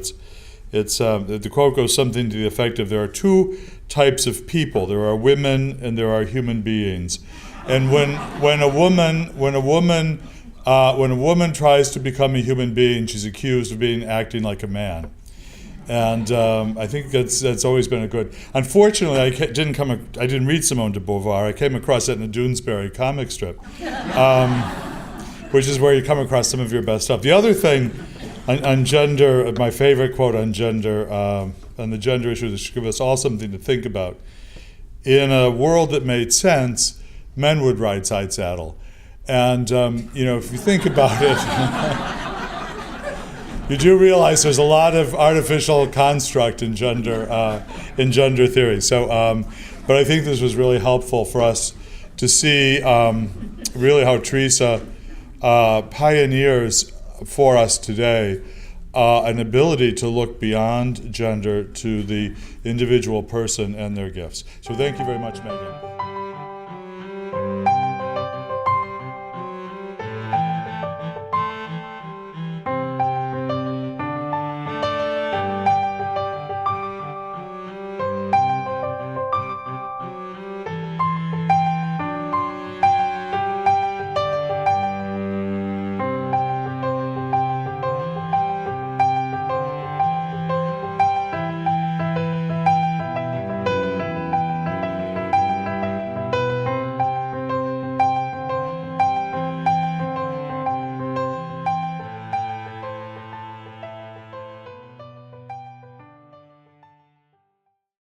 The quote goes something to the effect of, there are two types of people. There are women and there are human beings. And when a woman tries to become a human being, she's accused of acting like a man. And I think that's always been a good. Unfortunately, I didn't read Simone De Beauvoir. I came across it in a Doonesbury comic strip, which is where you come across some of your best stuff. The other thing on gender, my favorite quote on gender, on the gender issue that should give us all something to think about. In a world that made sense, men would ride side saddle, and if you think about it. You do realize there's a lot of artificial construct in gender theory. So, but I think this was really helpful for us to see really how Teresa pioneers for us today an ability to look beyond gender to the individual person and their gifts. So thank you very much, Megan.